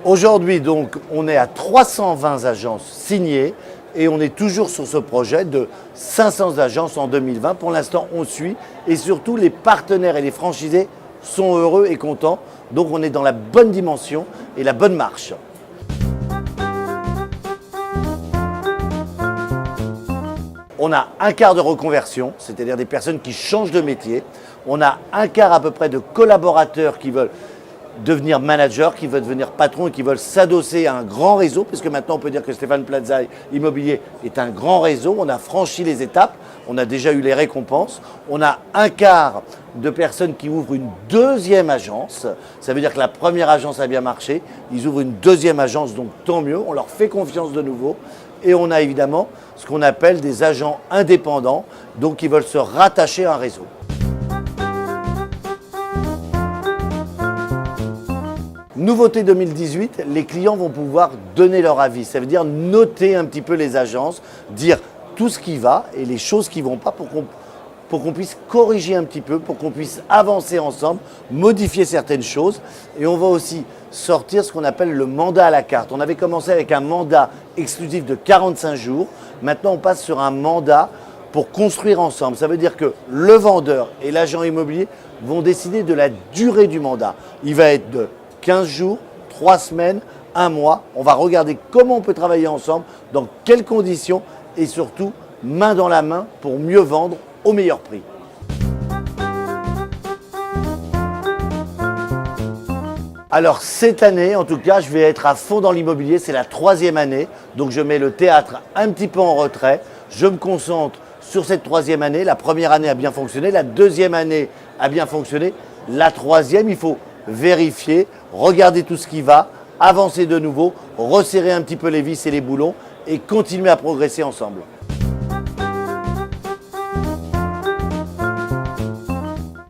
Aujourd'hui, donc, on est à 320 agences signées et on est toujours sur ce projet de 500 agences en 2020. Pour l'instant, on suit et surtout, les partenaires et les franchisés sont heureux et contents. Donc, on est dans la bonne dimension et la bonne marche. On a un quart de reconversion, c'est-à-dire des personnes qui changent de métier. On a un quart à peu près de collaborateurs qui veulent devenir managers, qui veulent devenir patrons et qui veulent s'adosser à un grand réseau, puisque maintenant on peut dire que Stéphane Plaza Immobilier est un grand réseau. On a franchi les étapes, on a déjà eu les récompenses. On a un quart de personnes qui ouvrent une deuxième agence. Ça veut dire que la première agence a bien marché. Ils ouvrent une deuxième agence, donc tant mieux. On leur fait confiance de nouveau. Et on a évidemment ce qu'on appelle des agents indépendants, donc qui veulent se rattacher à un réseau. Nouveauté 2018, les clients vont pouvoir donner leur avis. Ça veut dire noter un petit peu les agences, dire tout ce qui va et les choses qui ne vont pas pour qu'on puisse corriger un petit peu, pour qu'on puisse avancer ensemble, modifier certaines choses. Et on va aussi sortir ce qu'on appelle le mandat à la carte. On avait commencé avec un mandat exclusif de 45 jours. Maintenant, on passe sur un mandat pour construire ensemble. Ça veut dire que le vendeur et l'agent immobilier vont décider de la durée du mandat. Il va être de 15 jours, 3 semaines, 1 mois. On va regarder comment on peut travailler ensemble, dans quelles conditions et surtout main dans la main pour mieux vendre au meilleur prix. Alors cette année, en tout cas, je vais être à fond dans l'immobilier. C'est la 3e année, donc je mets le théâtre un petit peu en retrait. Je me concentre sur cette 3e année. La première année a bien fonctionné, la 2e année a bien fonctionné. La 3e, il faut vérifier, regarder tout ce qui va, avancer de nouveau, resserrer un petit peu les vis et les boulons et continuer à progresser ensemble.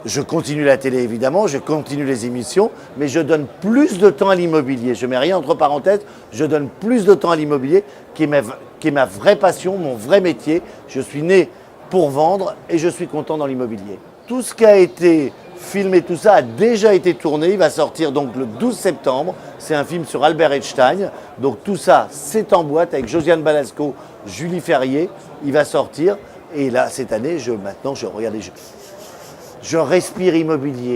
Je continue la télé évidemment, je continue les émissions, mais je donne plus de temps à l'immobilier. Je ne mets rien entre parenthèses, je donne plus de temps à l'immobilier qui est ma vraie passion, mon vrai métier. Je suis né pour vendre et je suis content dans l'immobilier. Tout ce qui a été filmé, tout ça a déjà été tourné. Il va sortir donc le 12 septembre. C'est un film sur Albert Einstein. Donc tout ça, c'est en boîte avec Josiane Balasco, Julie Ferrier. Il va sortir. Et là, cette année, maintenant, je respire immobilier.